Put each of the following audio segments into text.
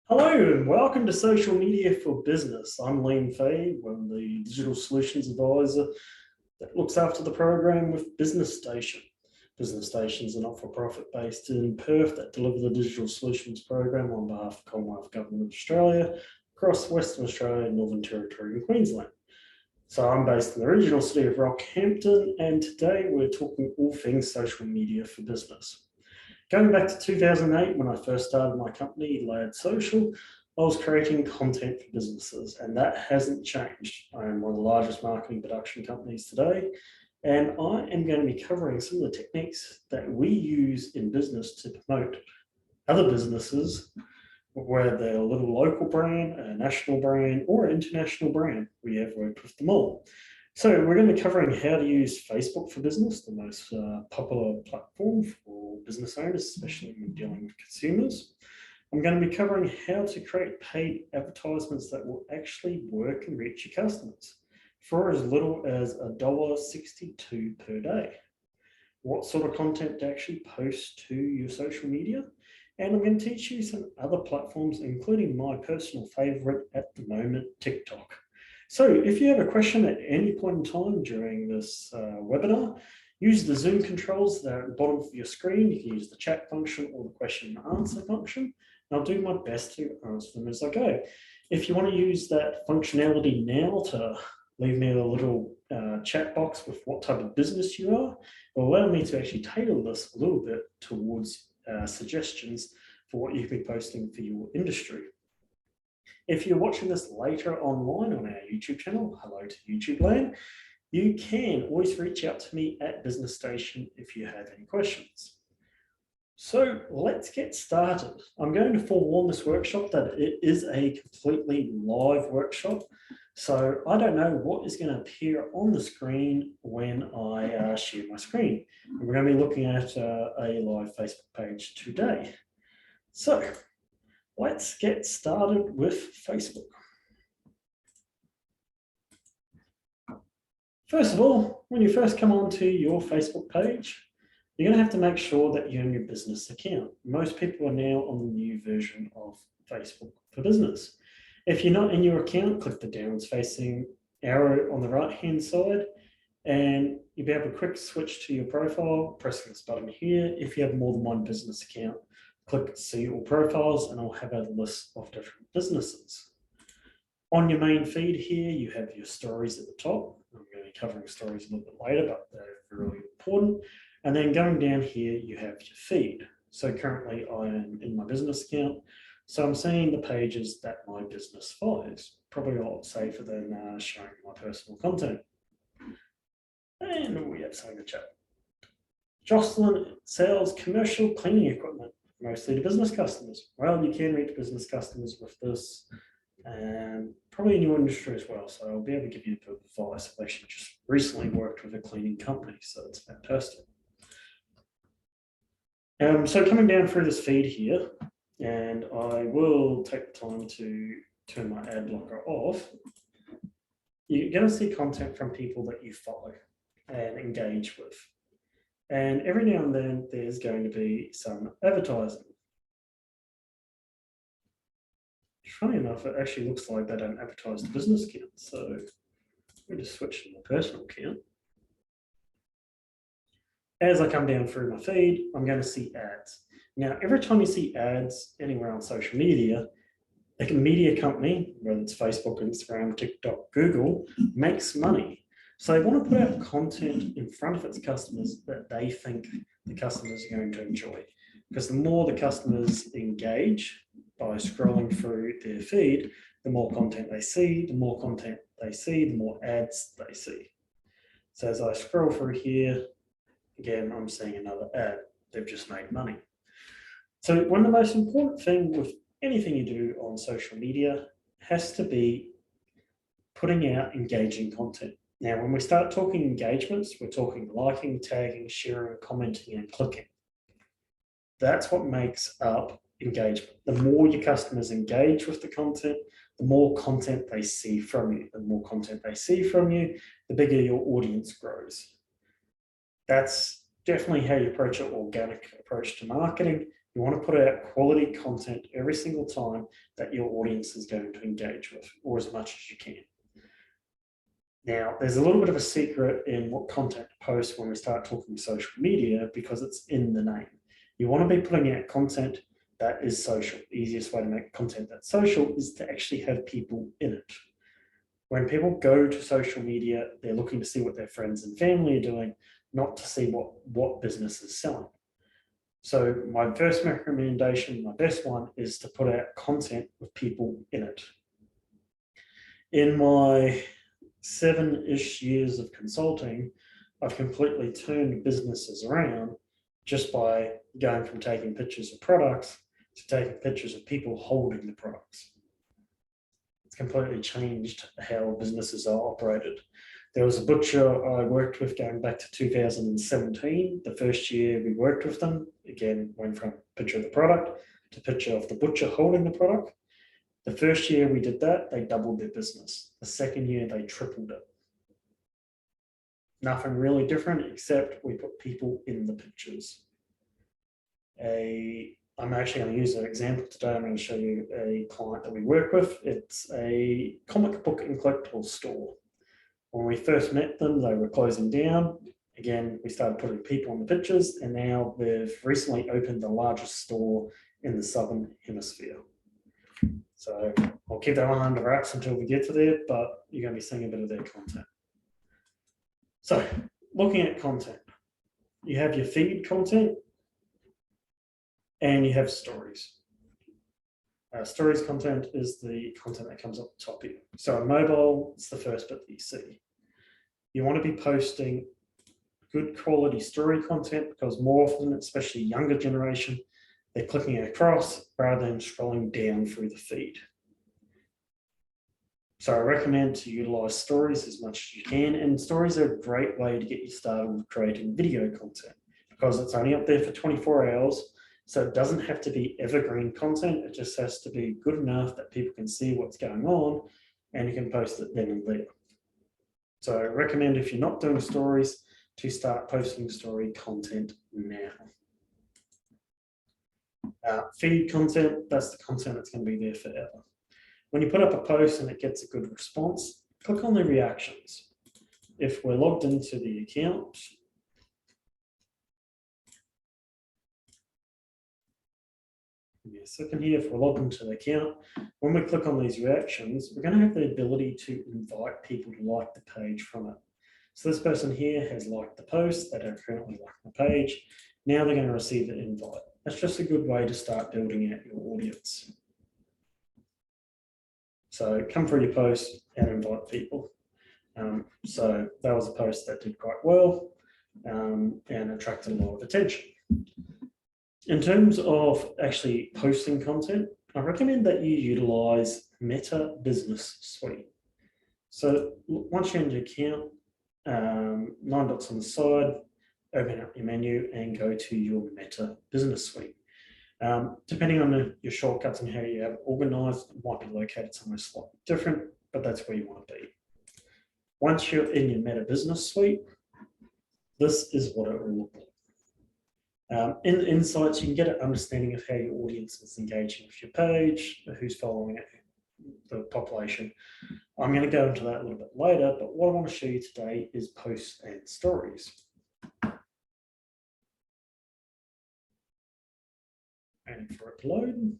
Hello and welcome to Social Media for Business. I'm Liam Fay, one of the Digital Solutions Advisor that looks after the program with Business Station. Business Station is a not-for-profit based in Perth that deliver the Digital Solutions program on behalf of the Commonwealth Government of Australia across Western Australia, Northern Territory and Queensland. So I'm based in the regional city of Rockhampton, and today we're talking all things social media for business. Going back to 2008, when I first started my company, Lad Social, I was creating content for businesses, and that hasn't changed. I am one of the largest marketing production companies today, and I am going to be covering some of the techniques that we use in business to promote other businesses, whether they're a little local brand, a national brand, or an international brand. We have worked with them all. So we're going to be covering how to use Facebook for business, the most popular platform for business owners, especially when dealing with consumers. I'm going to be covering how to create paid advertisements that will actually work and reach your customers for as little as $1.62 per day. What sort of content to actually post to your social media. And I'm going to teach you some other platforms, including my personal favorite at the moment, TikTok. So if you have a question at any point in time during this webinar, use the Zoom controls that are at the bottom of your screen. You can use the chat function or the question and answer function. And I'll do my best to answer them as I go. If you want to use that functionality now to leave me a little chat box with what type of business you are, it will allow me to actually tailor this a little bit towards suggestions for what you can be posting for your industry. If you're watching this later online on our YouTube channel, hello to YouTube land, you can always reach out to me at Business Station if you have any questions. So let's get started. I'm going to forewarn this workshop that it is a completely live workshop. So I don't know what is going to appear on the screen when I share my screen. And we're going to be looking at a live Facebook page today. So let's get started with Facebook. First of all, when you first come onto your Facebook page, you're going to have to make sure that you own your business account. Most people are now on the new version of Facebook for Business. If you're not in your account, click the downwards facing arrow on the right-hand side, and you'll be able to quick switch to your profile, pressing this button here. If you have more than one business account, click see all profiles and I'll have a list of different businesses. On your main feed here, you have your stories at the top. I'm going to be covering stories a little bit later, but they're really important. And then going down here, you have your feed. So currently I am in my business account. So I'm seeing the pages that my business follows. Probably a lot safer than showing my personal content. And we have something to chat. Jocelyn sells commercial cleaning equipment, mostly to business customers. Well, you can reach business customers with this, and probably in your industry as well. So I'll be able to give you a bit of advice. I've actually just recently worked with a cleaning company, so it's fantastic. So coming down through this feed here, and I will take the time to turn my ad blocker off. You're going to see content from people that you follow and engage with. And every now and then there's going to be some advertising. Funny enough, it actually looks like they don't advertise the business account. So let me just switch to my personal account. As I come down through my feed, I'm going to see ads. Now, every time you see ads anywhere on social media, a media company, whether it's Facebook, Instagram, TikTok, Google, makes money. So they want to put out content in front of its customers that they think the customers are going to enjoy. Because the more the customers engage by scrolling through their feed, the more content they see, the more content they see, the more ads they see. So as I scroll through here, again, I'm seeing another ad. They've just made money. So one of the most important things with anything you do on social media has to be putting out engaging content. Now, when we start talking engagements, we're talking liking, tagging, sharing, commenting, and clicking. That's what makes up engagement. The more your customers engage with the content, the more content they see from you. The more content they see from you, the bigger your audience grows. That's definitely how you approach an organic approach to marketing. You want to put out quality content every single time that your audience is going to engage with, or as much as you can. Now, there's a little bit of a secret in what content to post when we start talking social media, because it's in the name. You want to be putting out content that is social. The easiest way to make content that's social is to actually have people in it. When people go to social media, they're looking to see what their friends and family are doing, not to see what business is selling. So my first recommendation, my best one, is to put out content with people in it. In my 7-ish years of consulting, I've completely turned businesses around just by going from taking pictures of products to taking pictures of people holding the products. It's completely changed how businesses are operated. There was a butcher I worked with going back to 2017. The first year we worked with them, again, went from picture of the product to picture of the butcher holding the product. The first year we did that, they doubled their business. The second year, they tripled it. Nothing really different, except we put people in the pictures. I'm actually going to use an example today. I'm going to show you a client that we work with. It's a comic book and collectibles store. When we first met them, they were closing down. Again, we started putting people in the pictures, and now they've recently opened the largest store in the Southern Hemisphere. So I'll keep that one under wraps until we get to there, but you're going to be seeing a bit of their content. So looking at content, you have your feed content and you have stories. Stories content is the content that comes up the top here. So on mobile, it's the first bit that you see. You want to be posting good quality story content, because more often, especially younger generation, they're clicking across rather than scrolling down through the feed. So I recommend to utilize stories as much as you can, and stories are a great way to get you started with creating video content, because it's only up there for 24 hours. So it doesn't have to be evergreen content. It just has to be good enough that people can see what's going on and you can post it then and there. So I recommend, if you're not doing stories, to start posting story content now. Feed content, that's the content that's going to be there forever. When you put up a post and it gets a good response, click on the reactions. If we're logged into the account, give me a second here. If we're logged into the account, when we click on these reactions, we're going to have the ability to invite people to like the page from it. So this person here has liked the post, they don't currently like the page. Now they're going to receive an invite. That's just a good way to start building out your audience. So come through your post and invite people. So that was a post that did quite well and attracted a lot of attention. In terms of actually posting content, I recommend that you utilize Meta Business Suite. So once you're in your account, 9 dots on the side, open up your menu and go to your Meta Business Suite. Depending on your shortcuts and how you have it organized, it might be located somewhere slightly different, but that's where you want to be. Once you're in your Meta Business Suite, this is what it will look like. In the insights, you can get an understanding of how your audience is engaging with your page, who's following it, the population. I'm going to go into that a little bit later, but what I want to show you today is posts and stories. And for it to load.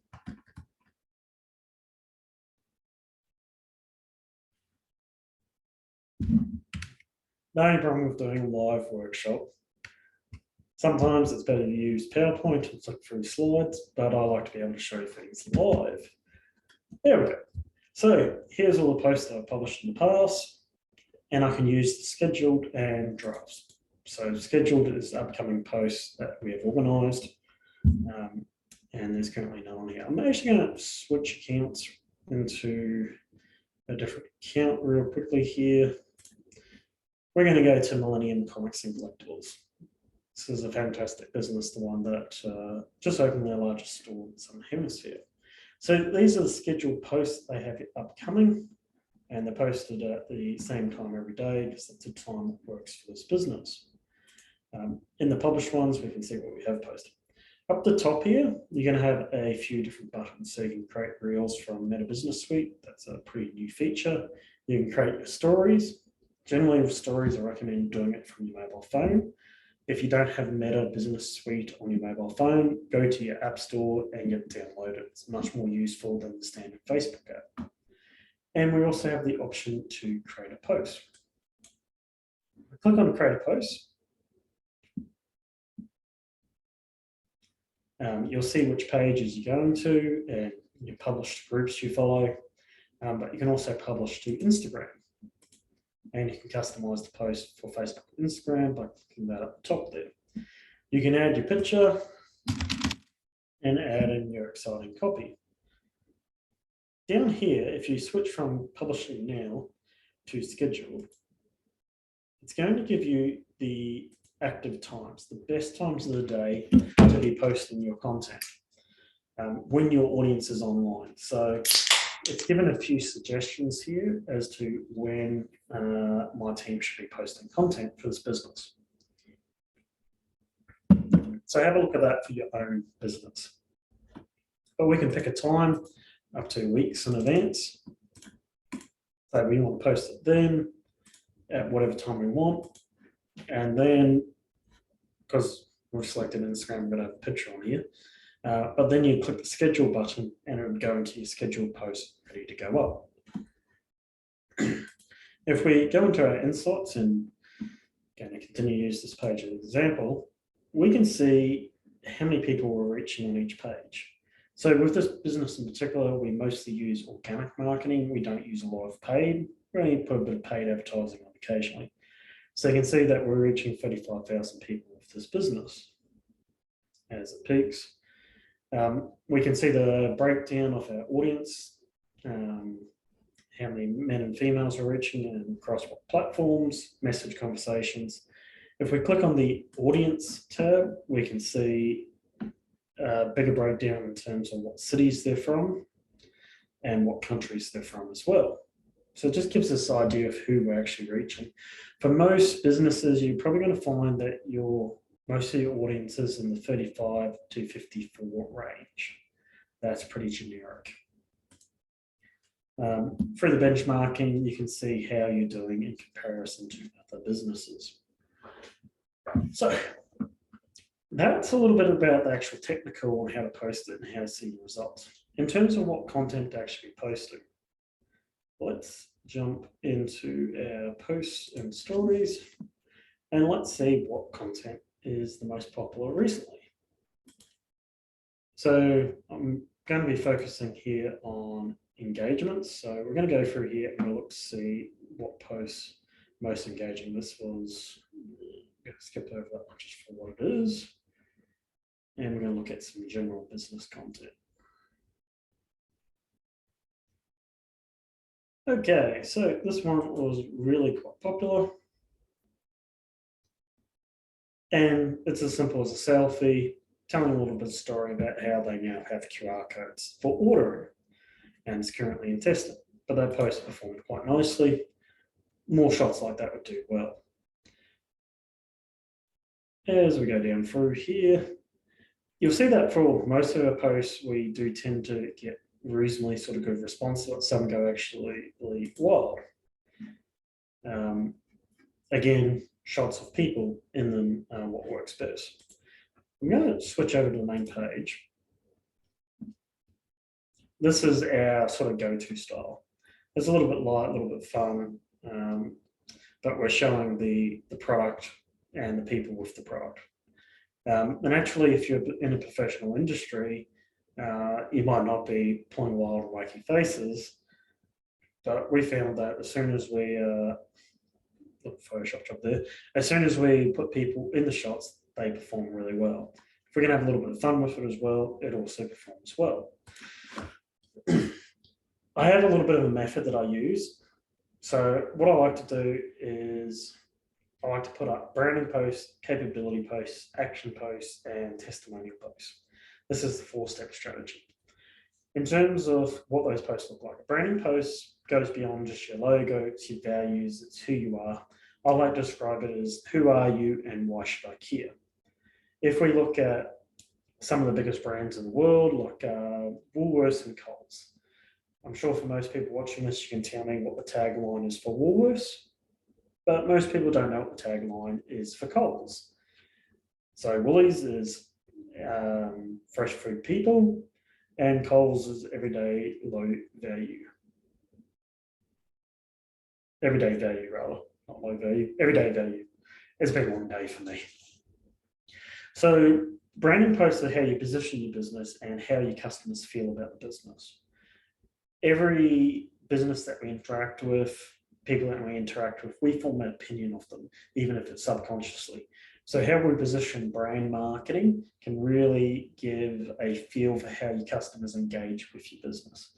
The only problem with doing a live workshop, sometimes it's better to use PowerPoint and flick through slides, but I like to be able to show things live. There we go. So here's all the posts that I've published in the past, and I can use the scheduled and drafts. So scheduled is upcoming posts that we have organized. And there's currently no one here. I'm actually going to switch accounts into a different account real quickly here. We're going to go to Millennium Comics and Collectibles. This is a fantastic business, the one that just opened their largest store in the Southern Hemisphere. So these are the scheduled posts they have upcoming, and they're posted at the same time every day because that's the time that works for this business. In the published ones, we can see what we have posted. Up the top here, you're going to have a few different buttons. So you can create reels from Meta Business Suite. That's a pretty new feature. You can create your stories. Generally with stories, I recommend doing it from your mobile phone. If you don't have Meta Business Suite on your mobile phone, go to your app store and get it downloaded. It's much more useful than the standard Facebook app. And we also have the option to create a post. Click on create a post. You'll see which pages you're going to and your published groups you follow, but you can also publish to Instagram. And you can customize the post for Facebook and Instagram by clicking that up the top there. You can add your picture and add in your exciting copy. Down here, if you switch from publishing now to scheduled, it's going to give you the active times, the best times of the day to be posting your content when your audience is online. So it's given a few suggestions here as to when my team should be posting content for this business. So have a look at that for your own business. But we can pick a time up to weeks in advance. So we want to post it then at whatever time we want. And then, because we've selected Instagram, I'm going to have a picture on here. But then you click the schedule button and it would go into your scheduled post ready to go up. If we go into our insights and going to continue to use this page as an example, we can see how many people we're reaching on each page. So with this business in particular, we mostly use organic marketing. We don't use a lot of paid. We only put a bit of paid advertising on occasionally. So you can see that we're reaching 35,000 people with this business as it peaks. We can see the breakdown of our audience, how many men and females we're reaching and across what platforms, message conversations. If we click on the audience tab, we can see a bigger breakdown in terms of what cities they're from and what countries they're from as well. So it just gives us an idea of who we're actually reaching. For most businesses, you're probably going to find that most of your audience is in the 35 to 54 range. That's pretty generic. For the benchmarking, you can see how you're doing in comparison to other businesses. So that's a little bit about the actual technical and how to post it and how to see your results. In terms of what content to actually be posting, let's jump into our posts and stories and let's see what content is the most popular recently. So I'm going to be focusing here on engagements. So we're going to go through here and we'll look to see what posts most engaging. This was, I'm going to skip over that one just for what it is. And we're going to look at some general business content. Okay, so this one was really quite popular. And it's as simple as a selfie, telling a little bit of story about how they now have QR codes for ordering. And it's currently in testing, but that post performed quite nicely. More shots like that would do well. As we go down through here, you'll see that for most of our posts, we do tend to get reasonably sort of good response. Some go actually really wild. Again, shots of people in them are what works best. I'm going to switch over to the main page. This is our sort of go-to style. It's a little bit light, a little bit fun, but we're showing the product and the people with the product. And actually, if you're in a professional industry, you might not be pulling wild and wacky faces, but we found that as soon as we Photoshop up there, as soon as we put people in the shots, they perform really well. If we're going to have a little bit of fun with it as well, it also performs well. I have a little bit of a method that I use. So what I like to do is I like to put up branding posts, capability posts, action posts, and testimonial posts. This is the 4-step strategy. In terms of what those posts look like, a branding post goes beyond just your logo, it's your values, it's who you are. I like to describe it as who are you and why should I care? If we look at some of the biggest brands in the world, like Woolworths and Coles. I'm sure for most people watching this, you can tell me what the tagline is for Woolworths, but most people don't know what the tagline is for Coles. So Woolies is fresh food people, and Coles is everyday low value. Everyday value, rather, not low value, everyday value. It's been a long day for me. So branding posts are how you position your business and how your customers feel about the business. Every business that we interact with, people that we interact with, we form an opinion of them, even if it's subconsciously. So how we position brand marketing can really give a feel for how your customers engage with your business.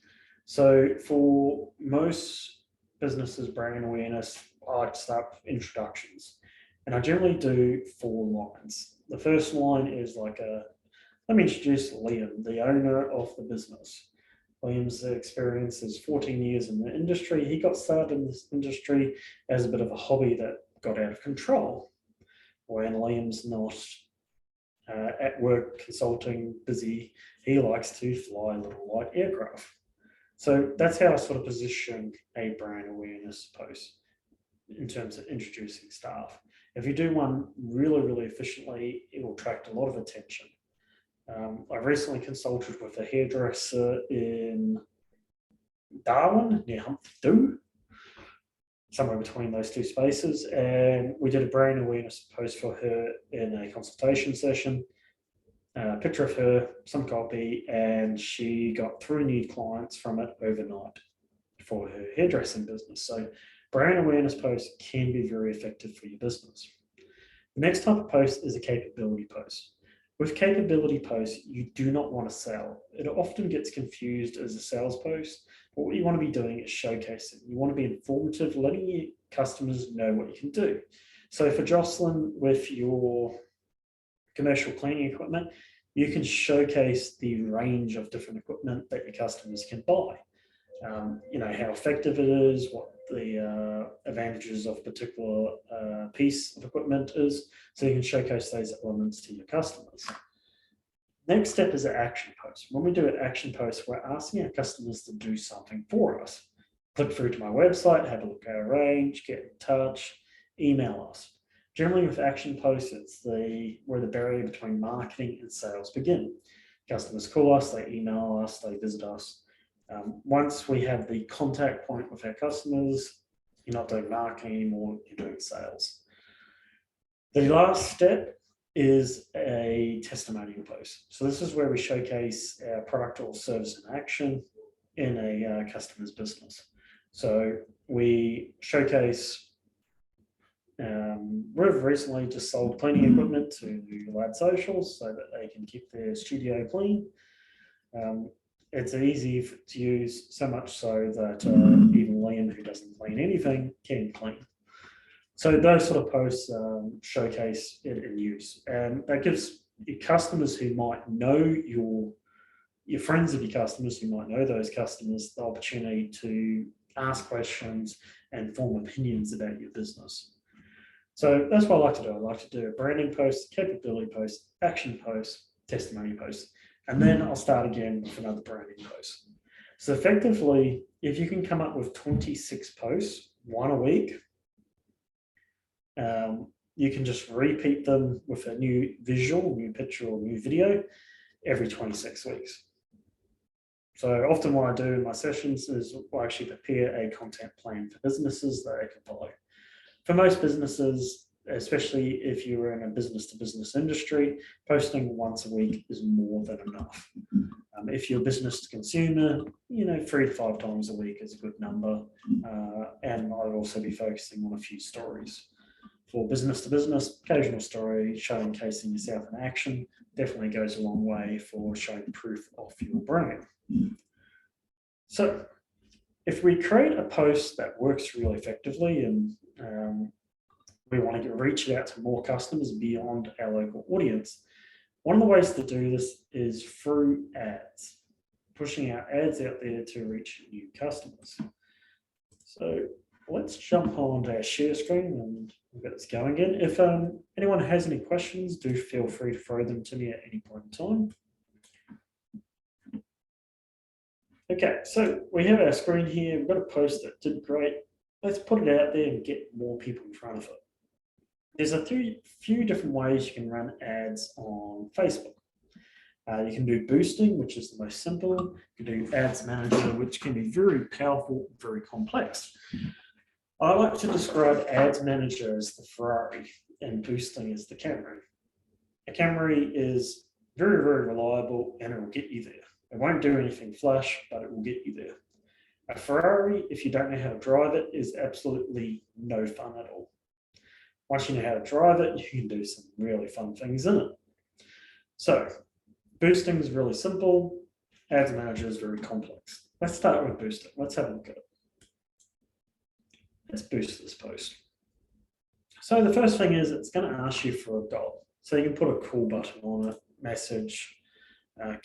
So for most businesses, brand awareness, I like to start with introductions. And I generally do 4 lines. The first line is like let me introduce Liam, the owner of the business. Liam's experience is 14 years in the industry. He got started in this industry as a bit of a hobby that got out of control. When Liam's not at work consulting, busy, he likes to fly little light aircraft. So that's how I sort of position a brand awareness post in terms of introducing staff. If you do one really, really efficiently, it will attract a lot of attention. I recently consulted with a hairdresser in Darwin, near Humphrey, somewhere between those 2 spaces, and we did a brand awareness post for her in a consultation session. A picture of her, some copy, and she got 3 new clients from it overnight for her hairdressing business. So brand awareness posts can be very effective for your business. The next type of post is a capability post. With capability posts, you do not want to sell. It often gets confused as a sales post, but what you want to be doing is showcasing. You want to be informative, letting your customers know what you can do. So for Jocelyn, with your commercial cleaning equipment, you can showcase the range of different equipment that your customers can buy. How effective it is, what the advantages of a particular piece of equipment is, so you can showcase those elements to your customers. Next step is an action post. When we do an action post, we're asking our customers to do something for us. Click through to my website, have a look at our range, get in touch, email us. Generally with action posts, it's where the barrier between marketing and sales begin. Customers call us, they email us, they visit us. Once we have the contact point with our customers, you're not doing marketing anymore, you're doing sales. The last step is a testimonial post. So this is where we showcase our product or service in action in a customer's business. So we showcase, we've recently just sold cleaning equipment to Lad Socials so that they can keep their studio clean. It's easy to use, so much so that even Liam, who doesn't clean anything, can clean. So those sort of posts showcase it in use, and that gives your customers who might know your friends of your customers who might know those customers the opportunity to ask questions and form opinions about your business. So that's what I like to do. I like to do a branding post, capability post, action post, testimony post. And then I'll start again with another branding post. So effectively, if you can come up with 26 posts, 1 a week, you can just repeat them with a new visual, new picture, or new video every 26 weeks. So often what I do in my sessions is I actually prepare a content plan for businesses that they can follow. For most businesses, especially if you're in a business-to-business industry, posting once a week is more than enough. If you're a business to consumer, 3 to 5 times a week is a good number. And I'll also be focusing on a few stories. For business to business, occasional story showcasing yourself in action definitely goes a long way for showing proof of your brand. So if we create a post that works really effectively and we want to reach out to more customers beyond our local audience, one of the ways to do this is through ads, pushing our ads out there to reach new customers. So let's jump on to our share screen and we'll get this going again. If anyone has any questions, do feel free to throw them to me at any point in time. Okay, so we have our screen here. We've got a post that did great. Let's put it out there and get more people in front of it. There's a few different ways you can run ads on Facebook. You can do boosting, which is the most simple. You can do ads manager, which can be very powerful, very complex. I like to describe ads manager as the Ferrari and boosting as the Camry. A Camry is very, very reliable and it will get you there. It won't do anything flash, but it will get you there. A Ferrari, if you don't know how to drive it, is absolutely no fun at all. Once you know how to drive it, you can do some really fun things in it. So, boosting is really simple. Ads manager is very complex. Let's start with boosting. Let's have a look at it. Let's boost this post. So the first thing is it's going to ask you for a goal. So you can put a call button on it, message,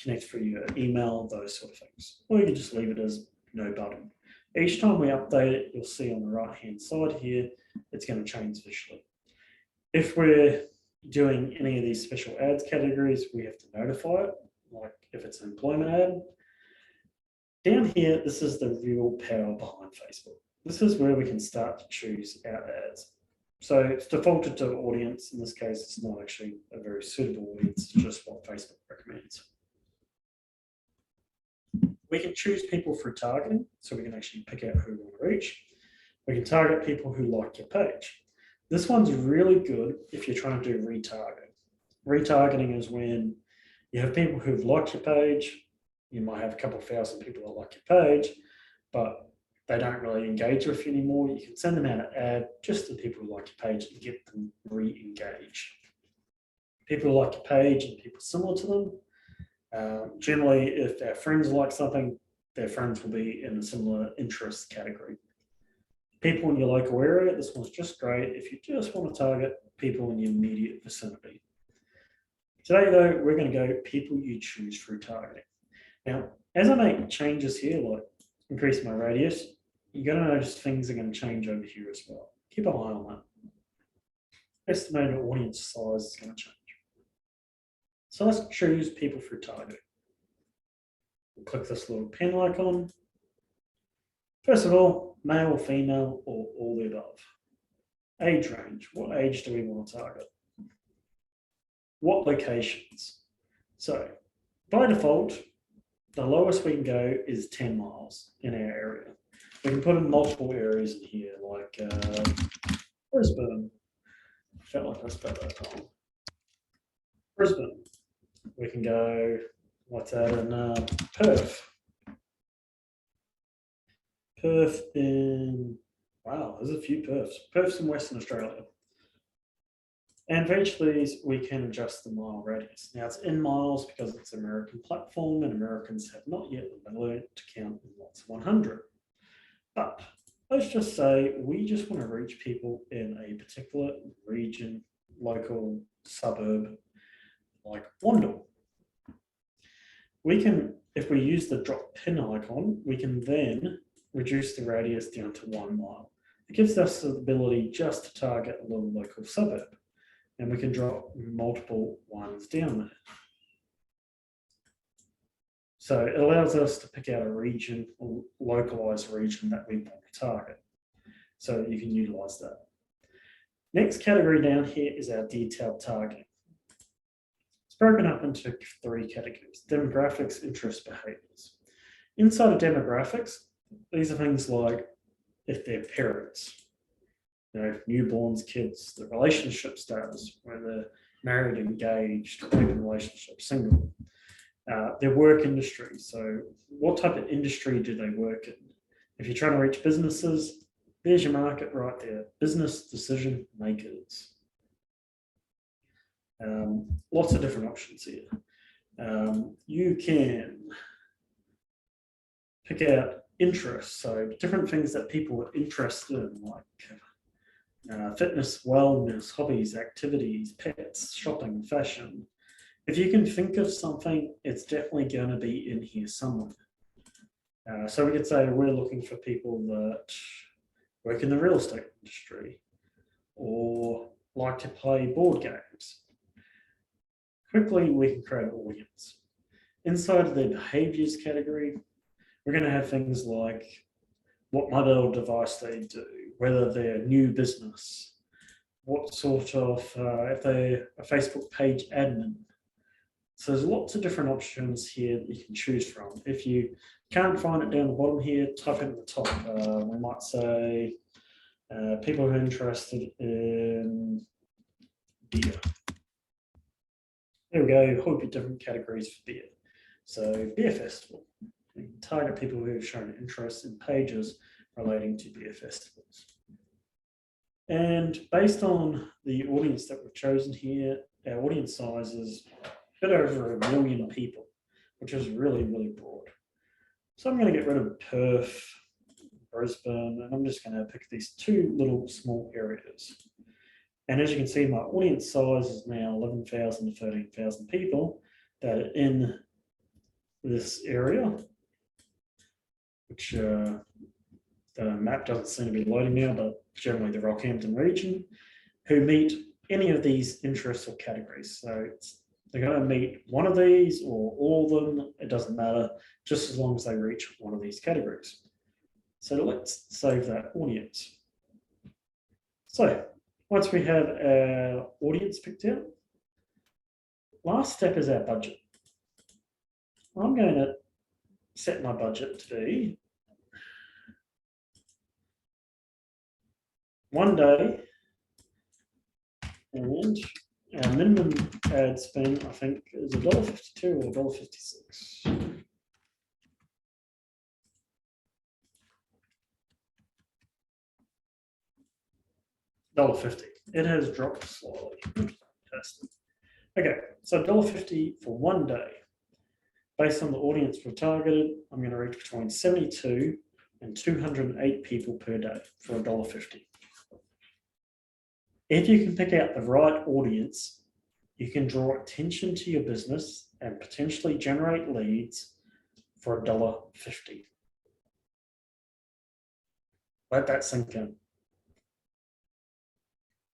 connect through your email, those sort of things. Or you can just leave it as no button. Each time we update it, you'll see on the right-hand side here, it's going to change visually. If we're doing any of these special ads categories, we have to notify it, like if it's an employment ad. Down here, this is the real power behind Facebook. This is where we can start to choose our ads. So it's defaulted to audience. In this case, it's not actually a very suitable audience, it's just what Facebook recommends. We can choose people through targeting, so we can actually pick out who we want to reach. We can target people who like your page. This one's really good if you're trying to do retargeting. Retargeting is when you have people who've liked your page, you might have a couple thousand people that like your page, but they don't really engage with you anymore. You can send them out an ad just to people who like your page and get them re-engaged. People who like your page and people similar to them, generally, if our friends like something, their friends will be in a similar interest category. People in your local area, this one's just great if you just want to target people in your immediate vicinity. Today, though, we're going to go people you choose through targeting. Now, as I make changes here, like increase my radius, you're going to notice things are going to change over here as well. Keep an eye on that. Estimated audience size is going to change. So let's choose people through targeting. We'll click this little pen icon. First of all, male, female, or all the above. Age range. What age do we want to target? What locations? So by default, the lowest we can go is 10 miles in our area. We can put in multiple areas in here, like Brisbane. I felt like I spelled that wrong. Brisbane. We can go, what's that, in Perth. Perth in, wow, there's a few Perths. Perth's in Western Australia. And for each of these, we can adjust the mile radius. Now it's in miles because it's an American platform and Americans have not yet learned to count in lots of 100. But let's just say we just want to reach people in a particular region, local, suburb, like Wandle. We can, if we use the drop pin icon, we can then reduce the radius down to 1 mile. It gives us the ability just to target a little local suburb, and we can drop multiple ones down there. So it allows us to pick out a region or localized region that we want to target. So you can utilize that. Next category down here is our detailed targeting. It's broken up into 3 categories: demographics, interests, behaviors. Inside of demographics, these are things like if they're parents, newborns, kids, the relationship status, whether they're married, engaged, open relationship, single. Their work industry, so what type of industry do they work in? If you're trying to reach businesses, there's your market right there, business decision makers. Lots of different options here. You can pick out interests, so different things that people are interested in, like fitness, wellness, hobbies, activities, pets, shopping, fashion. If you can think of something, it's definitely going to be in here somewhere. So we could say we're looking for people that work in the real estate industry, or like to play board games. Quickly, we can create an audience. Inside of the behaviors category, we're going to have things like what mobile device they do, whether they're a new business, what sort of, if they're a Facebook page admin. So there's lots of different options here that you can choose from. If you can't find it down the bottom here, type it at the top. We might say people who are interested in beer. There we go, a whole bit different categories for beer. So beer festival. We can target people who have shown interest in pages relating to beer festivals. And based on the audience that we've chosen here, our audience size is a bit over 1 million people, which is really, really broad. So I'm going to get rid of Perth, Brisbane, and I'm just going to pick these two little small areas. And as you can see, my audience size is now 11,000 to 13,000 people that are in this area, which the map doesn't seem to be loading now, but generally the Rockhampton region, who meet any of these interests or categories. So they're going to meet one of these or all of them, it doesn't matter, just as long as they reach one of these categories. So let's save that audience. So once we have our audience picked out, last step is our budget. I'm going to set my budget to be 1 day, and our minimum ad spend, I think, is $1.52 or $1.56. $1.50. It has dropped slightly. Fantastic. Okay, so $1.50 for 1 day. Based on the audience we've targeted, I'm going to reach between 72 and 208 people per day for $1.50. If you can pick out the right audience, you can draw attention to your business and potentially generate leads for $1.50. Let that sink in.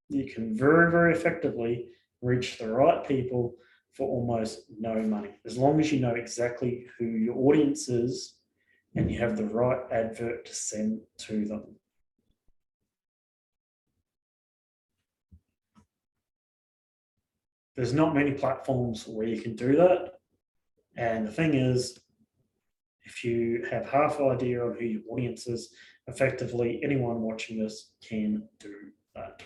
You can very, very effectively reach the right people for almost no money, as long as you know exactly who your audience is and you have the right advert to send to them. There's not many platforms where you can do that. And the thing is, if you have half idea of who your audience is, effectively anyone watching this can do that.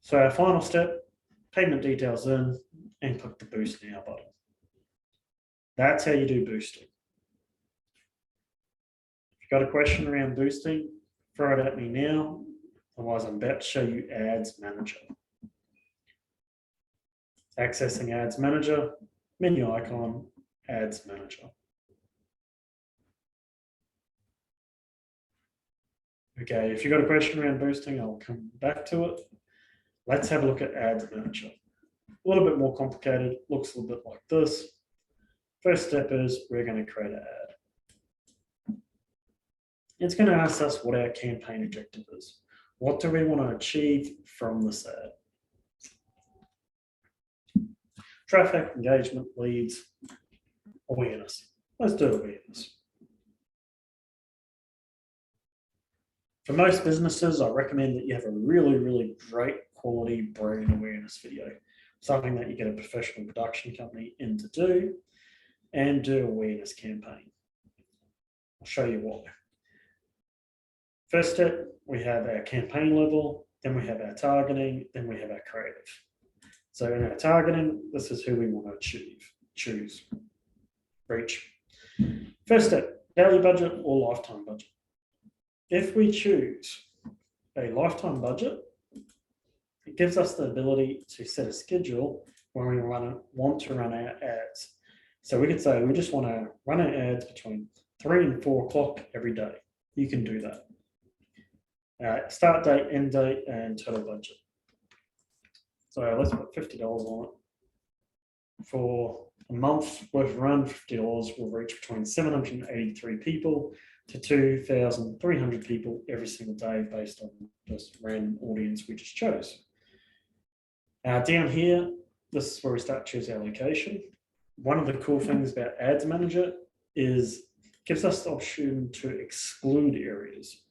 So our final step, payment details in and click the Boost Now button. That's how you do boosting. If you've got a question around boosting, throw it at me now. Otherwise, I'm about to show you Ads Manager. Accessing Ads Manager, menu icon, Ads Manager. Okay, if you've got a question around boosting, I'll come back to it. Let's have a look at Ads Manager. A little bit more complicated, looks a little bit like this. First step is we're going to create an ad. It's going to ask us what our campaign objective is. What do we want to achieve from this ad? Traffic, engagement, leads, awareness. Let's do awareness. For most businesses, I recommend that you have a really, really great quality brand awareness video, something that you get a professional production company in to do and do awareness campaign. I'll show you why. First step, we have our campaign level, then we have our targeting, then we have our creative. So in our targeting, this is who we want to reach. First step, daily budget or lifetime budget. If we choose a lifetime budget, it gives us the ability to set a schedule when we want to run our ads. So we could say we just want to run our ads between 3 and 4 o'clock every day. You can do that. Start date, end date, and total budget. So let's put $50 on it. For a month worth of run, $50 will reach between 783 people to 2,300 people every single day based on this random audience we just chose. Down here, this is where we start to choose our location. One of the cool things about Ads Manager is it gives us the option to exclude areas.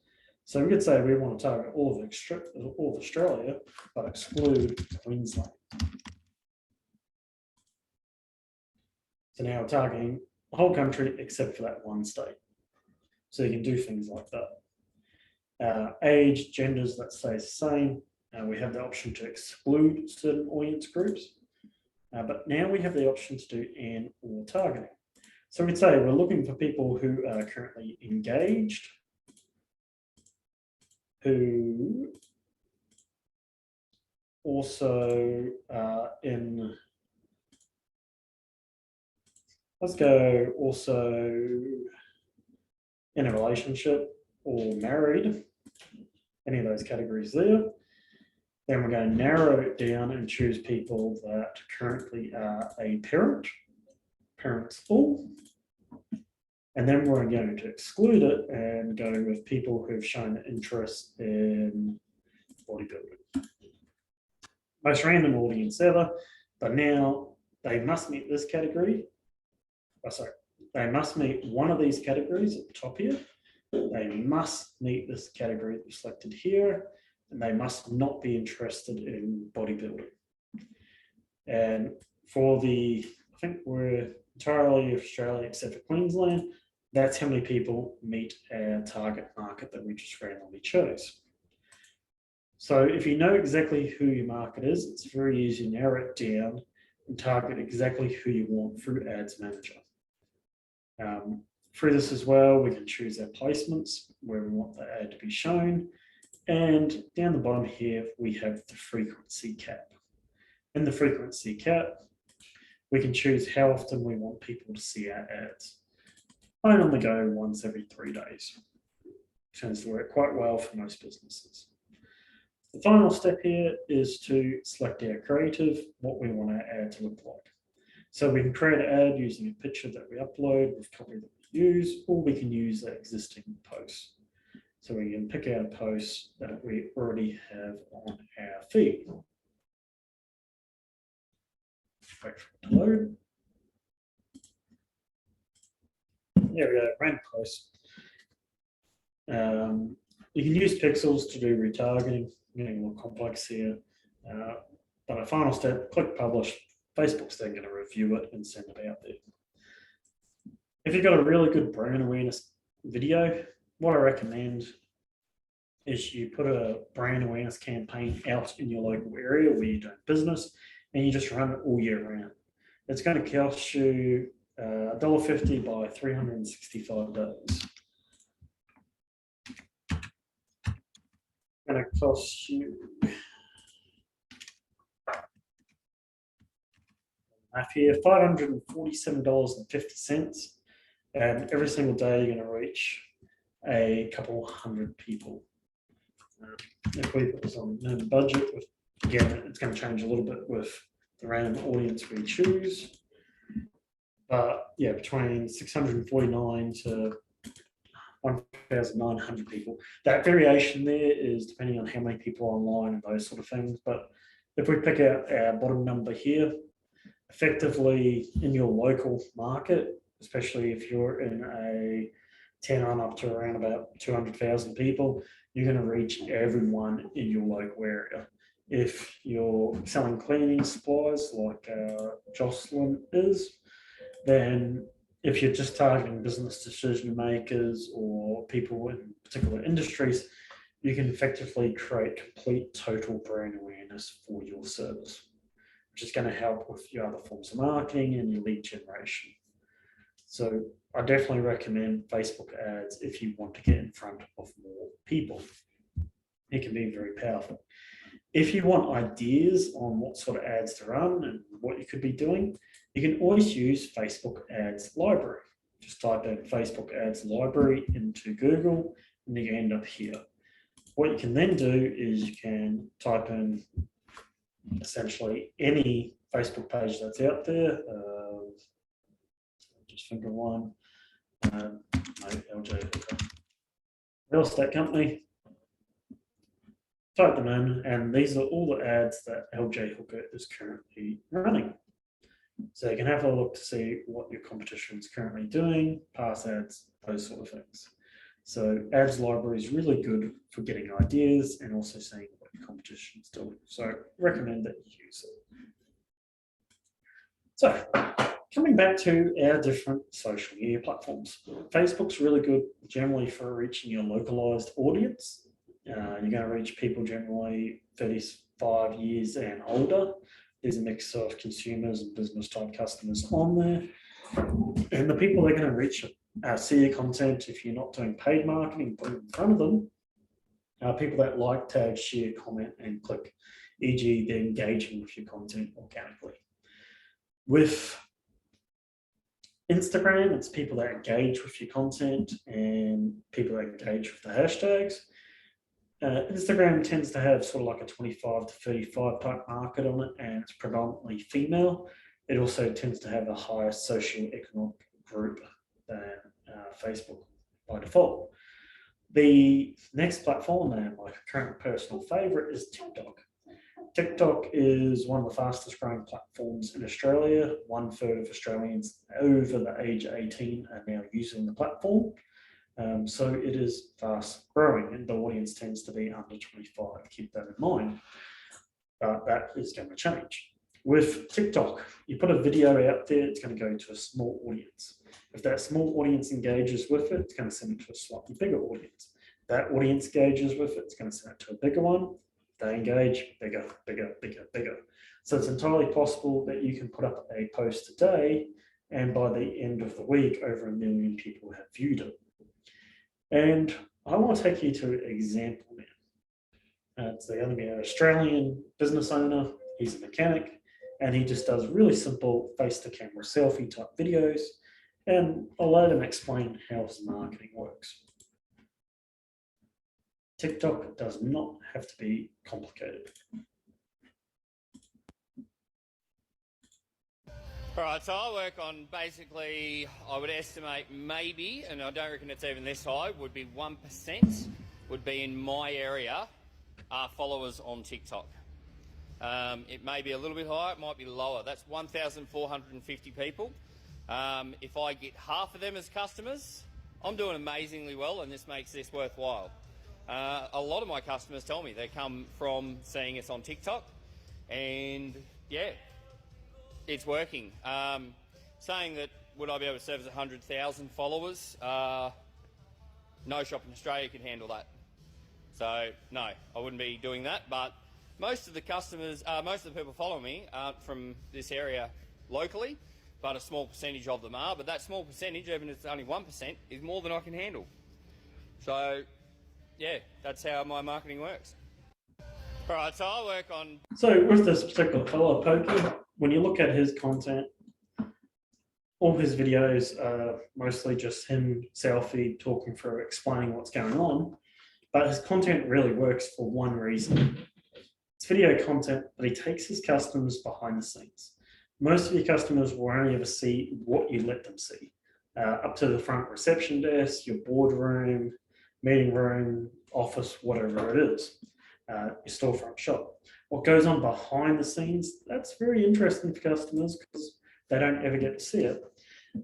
So we could say we want to target all of Australia, but exclude Queensland. So now we're targeting the whole country except for that one state. So you can do things like that. Age, genders, that stays the same. We have the option to exclude certain audience groups. But now we have the option to do and or targeting. So we'd say we're looking for people who are currently engaged, who also in, let's go also in a relationship or married, any of those categories there. Then we're going to narrow it down and choose people that currently are a parent, parents full. And then we're going to exclude it and go with people who've shown interest in bodybuilding. Most random audience ever, but now they must meet this category. Oh, sorry, they must meet one of these categories at the top here. They must meet this category that's selected here, and they must not be interested in bodybuilding. And for the, I think we're entirely Australia except for Queensland, that's how many people meet our target market that we just randomly chose. So if you know exactly who your market is, it's very easy to narrow it down and target exactly who you want through Ads Manager. Through this as well, we can choose our placements where we want the ad to be shown. And down the bottom here, we have the frequency cap. In the frequency cap, we can choose how often we want people to see our ads. I normally go once every 3 days. Tends to work quite well for most businesses. The final step here is to select our creative, what we want our ad to look like. So we can create an ad using a picture that we upload with copy that we use, or we can use the existing post. So we can pick out a post that we already have on our feed. Wait for it to load. There we go, random post. You can use pixels to do retargeting, getting more complex here. But a final step, click publish. Facebook's then going to review it and send it out there. If you've got a really good brand awareness video, what I recommend is you put a brand awareness campaign out in your local area where you're doing business, and you just run it all year round. It's going to cost you $1.50 by 365 days. It's going to cost you here $547.50, and every single day you're going to reach a couple hundred people. If we put this on the budget, again, it's going to change a little bit with the random audience we choose. But yeah, between 649 to 1,900 people. That variation there is depending on how many people are online and those sort of things. But if we pick out our bottom number here, effectively in your local market, especially if you're in a 10 on up to around about 200,000 people, you're going to reach everyone in your local area. If you're selling cleaning supplies like Jocelyn is, then if you're just targeting business decision makers or people in particular industries, you can effectively create complete total brand awareness for your service, which is going to help with your other forms of marketing and your lead generation. So I definitely recommend Facebook ads if you want to get in front of more people. It can be very powerful. If you want ideas on what sort of ads to run and what you could be doing, you can always use Facebook Ads Library. Just type in Facebook Ads Library into Google and you end up here. What you can then do is you can type in essentially any Facebook page that's out there. Just think of one. LJ Hooker. Real estate company. Type them in, and these are all the ads that LJ Hooker is currently running. So you can have a look to see what your competition is currently doing, past ads, those sort of things. So ads library is really good for getting ideas and also seeing what your competition is doing. So recommend that you use it. So coming back to our different social media platforms, Facebook's really good generally for reaching your localized audience. You're going to reach people generally 35 years and older. There's a mix of consumers and business type customers on there. And the people they're going to reach see your content if you're not doing paid marketing, put it in front of them. People that like, tag, share, comment, and click, e.g. they're engaging with your content organically. With Instagram, it's people that engage with your content and people that engage with the hashtags. Instagram tends to have sort of like a 25 to 35 type market on it, and it's predominantly female. It also tends to have a higher socioeconomic group than Facebook by default. The next platform, and my current personal favorite, is TikTok. TikTok is one of the fastest growing platforms in Australia. 1/3 of Australians over the age of 18 are now using the platform. So it is fast growing, and the audience tends to be under 25. Keep that in mind. That is going to change. With TikTok, you put a video out there, it's going to go to a small audience. If that small audience engages with it, it's going to send it to a slightly bigger audience. If that audience engages with it, it's going to send it to a bigger one. If they engage, bigger, bigger, bigger, bigger. So it's entirely possible that you can put up a post today, and by the end of the week, over 1 million people have viewed it. And I want to take you to an example now. It's going to be an Australian business owner. He's a mechanic, and he just does really simple face-to-camera selfie type videos. And I'll let him explain how his marketing works. TikTok does not have to be complicated. All right, so I work on basically, I would estimate maybe, and I don't reckon it's even this high, would be 1% would be in my area followers on TikTok. It may be a little bit higher, it might be lower. That's 1,450 people. If I get half of them as customers, I'm doing amazingly well, and this makes this worthwhile. A lot of my customers tell me they come from seeing us on TikTok, and yeah, it's working. Saying that, would I be able to service 100,000 followers? No shop in Australia can handle that. So no, I wouldn't be doing that. But most of the customers, most of the people following me aren't from this area locally, but a small percentage of them are. But that small percentage, even if it's only 1%, is more than I can handle. So yeah, that's how my marketing works. All right, so I work on... So with this particular fellow, Pokey, when you look at his content, all his videos are mostly just him selfie, talking through, explaining what's going on. But his content really works for one reason. It's video content, but he takes his customers behind the scenes. Most of your customers will only ever see what you let them see. Up to the front reception desk, your boardroom, meeting room, office, whatever it is, your storefront shop. What goes on behind the scenes, that's very interesting for customers because they don't ever get to see it.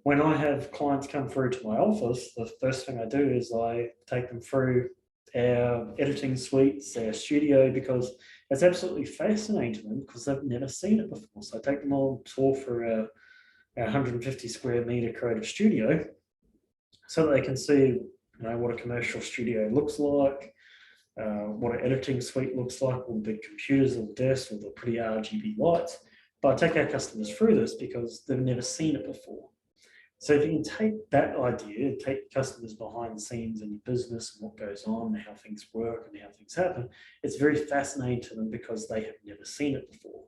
When I have clients come through to my office, the first thing I do is I take them through our editing suites, our studio, because it's absolutely fascinating to them because they've never seen it before. So I take them all tour for our 150 square meter creative studio so that they can see what a commercial studio looks like, what an editing suite looks like, all the big computers, all the desks, all the pretty RGB lights. But I take our customers through this because they've never seen it before. So if you can take that idea, take customers behind the scenes in your business and what goes on, and how things work and how things happen, it's very fascinating to them because they have never seen it before.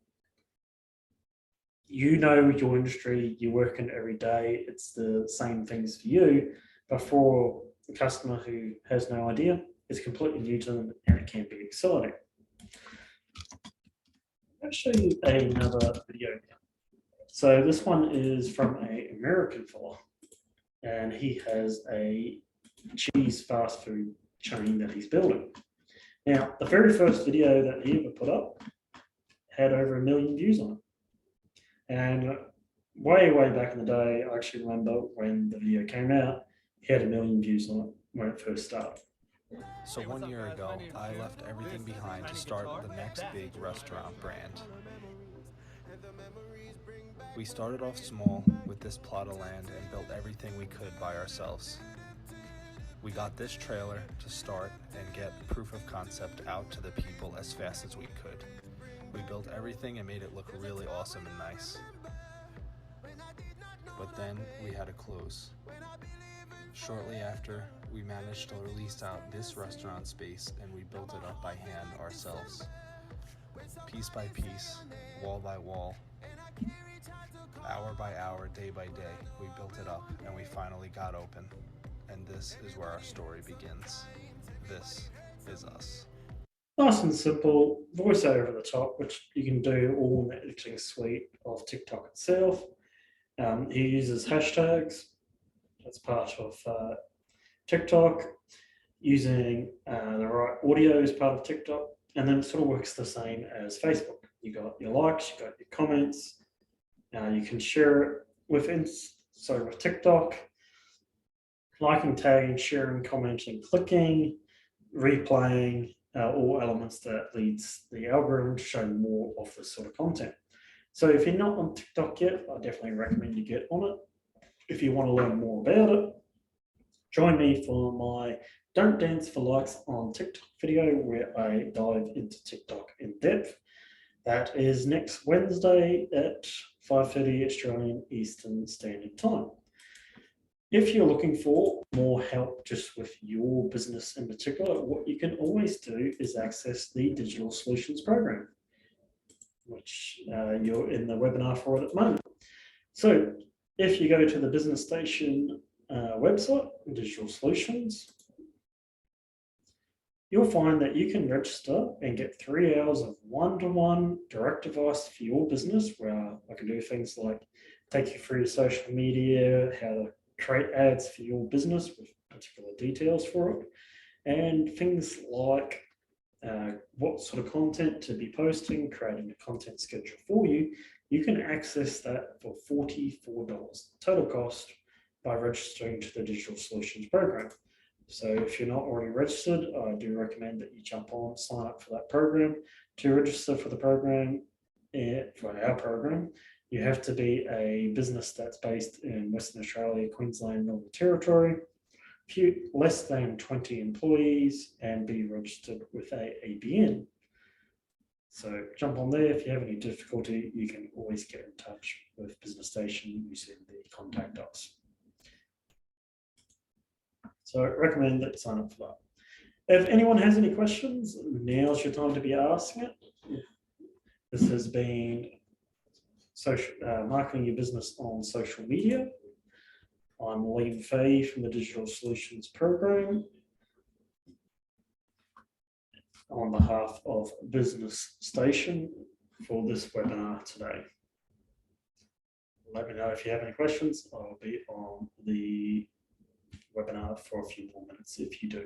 You know your industry, you work in it every day, it's the same things for you, but for the customer who has no idea, it's completely new to them and it can be exciting. I'll show you another video now. So this one is from an American fella, and he has a cheese fast food chain that he's building. Now, the very first video that he ever put up had over 1 million views on it. And way back in the day, I actually remember when the video came out, he had 1 million views on it when it first started. So 1 year ago, I left everything behind to start the next big restaurant brand. We started off small with this plot of land and built everything we could by ourselves. We got this trailer to start and get proof of concept out to the people as fast as we could. We built everything and made it look really awesome and nice. But then we had to close. Shortly after, we managed to lease out this restaurant space and we built it up by hand ourselves. Piece by piece, wall by wall, hour by hour, day by day, we built it up and we finally got open. And this is where our story begins. This is us. Nice and simple, voice over the top, which you can do all in the editing suite of TikTok itself. He uses hashtags. That's part of TikTok. Using the right audio as part of TikTok. And then it sort of works the same as Facebook. You got your likes, you got your comments. You can share it with TikTok. Liking, tagging, sharing, commenting, clicking, replaying, all elements that leads the algorithm to show more of this sort of content. So if you're not on TikTok yet, I definitely recommend you get on it. If you want to learn more about it, join me for my Don't Dance for Likes on TikTok video where I dive into TikTok in depth. That is next Wednesday at 5:30 Australian Eastern Standard Time. If you're looking for more help just with your business in particular, what you can always do is access the Digital Solutions Program, which you're in the webinar for at the moment. So if you go to the Business Station website, Digital Solutions, you'll find that you can register and get 3 hours of one-to-one direct advice for your business, where I can do things like take you through your social media, how to create ads for your business with particular details for it, and things like what sort of content to be posting, creating a content schedule for you. You can access that for $44 total cost by registering to the Digital Solutions Program. So if you're not already registered, I do recommend that you jump on, sign up for that program. To register for the program, for our program, you have to be a business that's based in Western Australia, Queensland, Northern Territory, less than 20 employees, and be registered with a ABN. So jump on there. If you have any difficulty, you can always get in touch with Business Station using the contact us. So I recommend that you sign up for that. If anyone has any questions, now's your time to be asking it. This has been marketing your business on social media. I'm Liam Fay from the Digital Solutions Program on behalf of Business Station for this webinar today. Let me know if you have any questions. I'll be on the webinar for a few more minutes if you do.